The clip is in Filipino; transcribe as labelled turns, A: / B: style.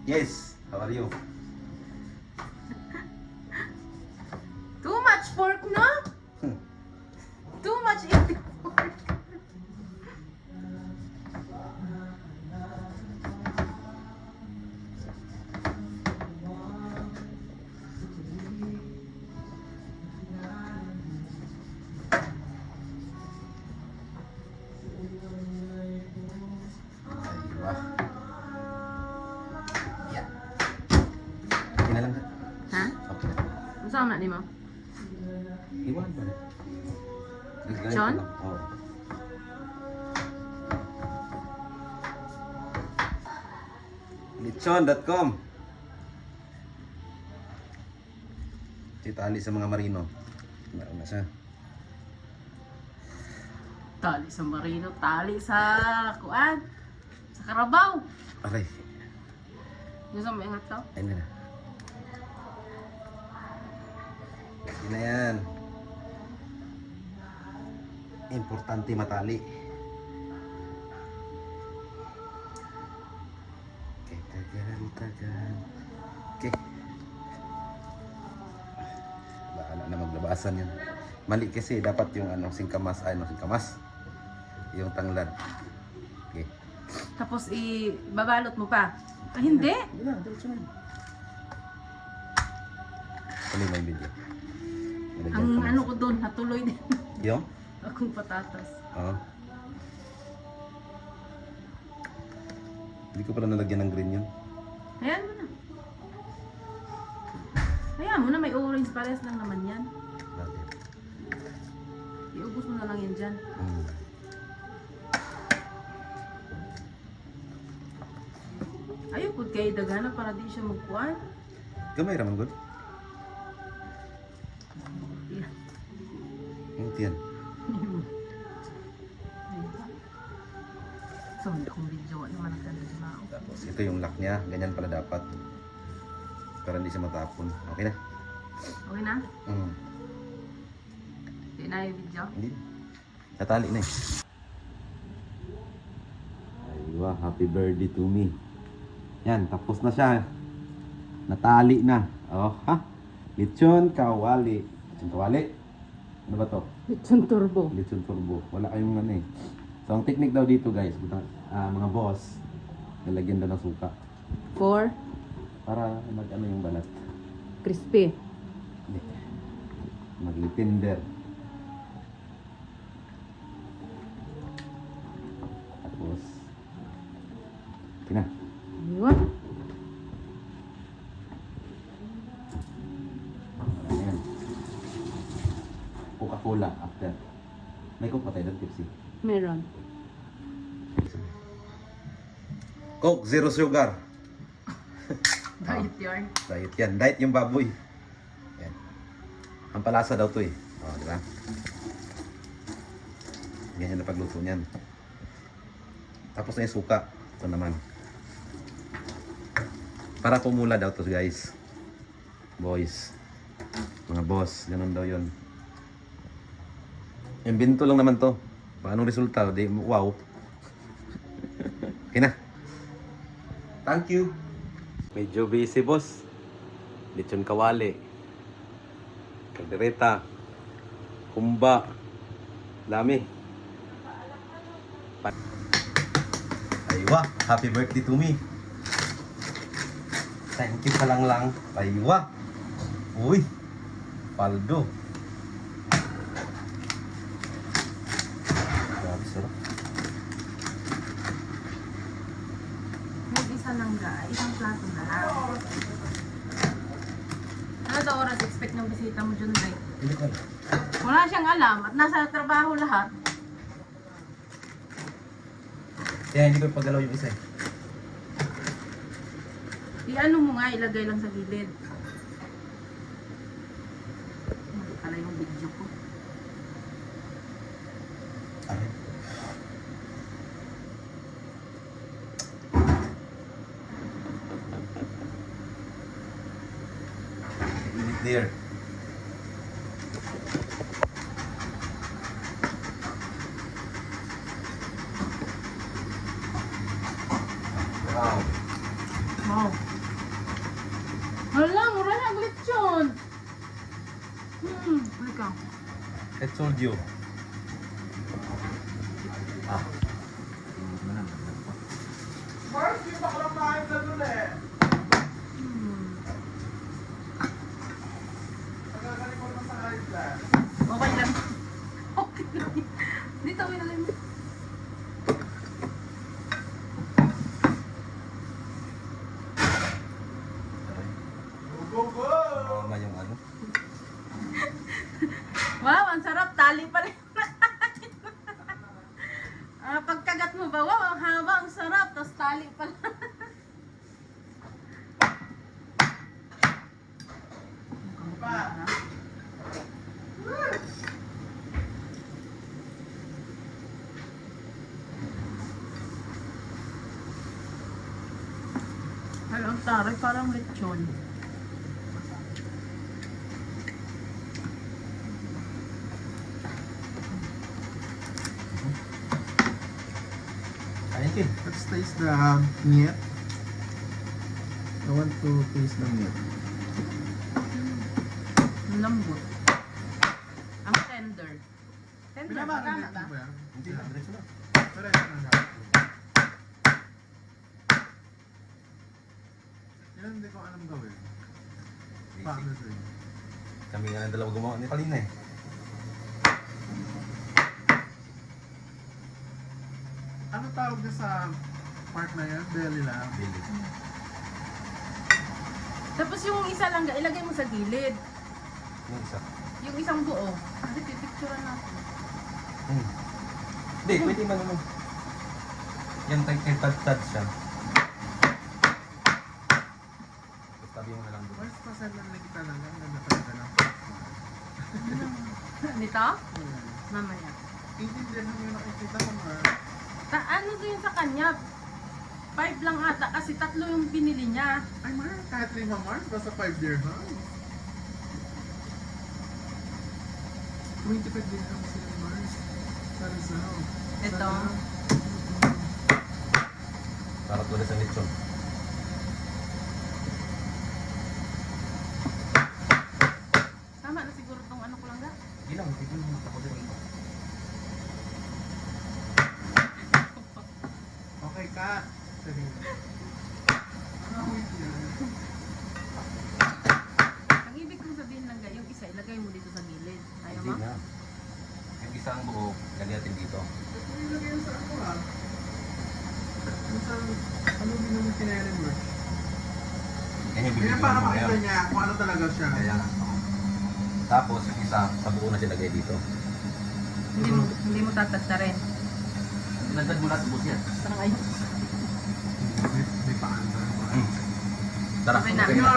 A: Yes, how are you?
B: Too much pork, no? Too much eating pork.
A: Aywa. Yan. Okay na lang ha?
B: Ha?
A: Okay na.
B: Ano saan na ni mo?
A: Iwan pa na. Nagganit
B: John?
A: ka lang. Oo. Lechon.com. Tali sa mga marino. Meron na siya.
B: Tali sa marino, tali sa kuan. Sa karabaw.
A: Aray.
B: Yung sa may hataw.
A: Ayun na. Yun na yan. Importante matali. Okay, tagan. Okay. Bahala na maglabasan yan. Mali kasi dapat yung singkamas. Singkamas. Yung tanglad. Okay.
B: Tapos babalot mo pa. Ah, hindi.
A: Hindi na, diretso na. Tuloy mo yung video. Nalagyan
B: Ang
A: ko na.
B: ano ko doon, natuloy din.
A: Yung?
B: Akong patatas.
A: Oo. Hindi ko pala nalagyan ng green yun.
B: Ayan mo na. Ayan mo na, may orange pares lang naman yan.
A: Natin.
B: Iubos mo na lang yan dyan. Ayaw po kayo dagana para di siya magkuhan.
A: Gamay raman good.
B: Yeah.
A: Yan.
B: So, hindi akong video. Ano man ang ganda na ako.
A: Tapos ito yung lock niya. Ganyan pala dapat. Para hindi siya matapon. Okay na?
B: Okay na?
A: Mm.
B: Hindi na yung video.
A: Hindi. Natali na eh. Aywa, happy birthday to me. Yan, tapos na siya. Natali na. Oh, ha? Lechon kawali. Lechon kawali? Ano ba to?
B: Lechon turbo.
A: Lechon turbo. Wala kayong ano eh. So, ang technique daw dito guys, mga boss, lalagyan daw ng suka.
B: For
A: Para mag-ano yung balat.
B: crispy.
A: Hindi. Maglitinder. Tapos, kina.
B: Ayun.
A: Ayan. Coca-Cola after. May Coke pa tayo doon, Pepsi.
B: Meron.
A: Coke, zero sugar.
B: Diet yarn.
A: Diet yan. Diet yung baboy. Yan. Ang palasa daw to eh. O, di ba? Ganyan na pagluto niyan. Tapos na yung suka. Ito naman. Para pumula daw to guys. Boys. Mga boss. Ganun daw yun. Imbento lang naman to. Paanong resulta? Di, wow. Okay na. Thank you. Medyo busy boss. Lechon kawali. Kaldereta. Humba. Dami. Aywa, happy birthday to me. Thank you pa lang. Aywa. Uy. Paldo. Grabe sarap.
B: May isa lang isang plato na lang. Ano daw oras expect ng bisita mo dyan, Ray?
A: Hindi ko.
B: Wala siyang alam at nasa trabaho lahat.
A: Kaya hindi ko pagalaw yung isa eh.
B: I-ano mo nga, ilagay lang sa gilid. Pala yung video ko.
A: Aray. Init there. Wow.
B: Wow. ka.
A: I told you. Ah.
C: Mark, hindi pa ka lang kain sa dun eh. Pagkakalit ko naman sa kahit lang.
B: Okay lang. Okay lang. Dito, wala lang.
C: Go, go, go!
A: Mama yung ano.
B: Wow, ang sarap. Tali pa rin. Pagkagat mo ba? Wow, ang haba, ang sarap. Tapos tali pa lang.
C: Pa.
B: Ay, ang taray. Parang lechon.
A: Kain kin.
C: Let's taste the meat. I want to taste the meat.
B: Ang lambot. Ang tender. Tender, tama ba?
A: Hindi na, diretso na.
C: Pero ito na dapat. Yan hindi ko alam gawin. Paano ito eh?
A: Kami nga ng dalawa gumawa ni Palina eh.
C: Ano tawag niya sa part na yan? Belly lang.
A: Billy.
B: Tapos yung isa lang, ilagay mo sa gilid.
A: Yung isa.
B: Yung isang buo. Kasi pipicturean natin.
A: Hindi, pwede man ano. Yan kay tad-tad siya. Tabi mo na lang doon.
C: Mas pasal lang na kita lang. Ang ganda talaga lang.
B: Dito? Mamaya.
C: Intindihan mo yung nakikita ko nga.
B: Ano din sa kanya? 5 lang ata kasi 3 yung binili niya.
C: Ay, Mars, kahit 5 Mars, basta 5 dirhams. 25 dirhams sila Mars. Sa Rizal.
B: Ito.
A: Para tuloy sa lechon.
B: Tama na siguro tong ano ko lang ga.
A: Hindi lang, hindi ko naman ako din.
C: Okay, cut. Sabi mo. Ano, wait yan.
B: Ang ibig kong sabihin lang ga, yung isa ilagay mo dito sa gilid. Ayaw
A: Hindi
B: mo?
A: na. Yung isang buo, lagyan natin dito.
C: Ito yung lagay sa ako ah. Yung sa, ano din naman kinaya mo?
A: Yan yung
C: Kaya
A: bibigyan
C: para
A: mo
C: makita
A: ngayon.
C: niya kung ano talaga siya.
A: Kaya nga. Tapos yung isa, sa buo na silagay dito.
B: Hindi mo tatagta rin.
A: Nagdag mo lahat, bus yan.
B: Parang ayun.
C: May paan ba?
A: Tara,
B: Okay na.
A: okay na.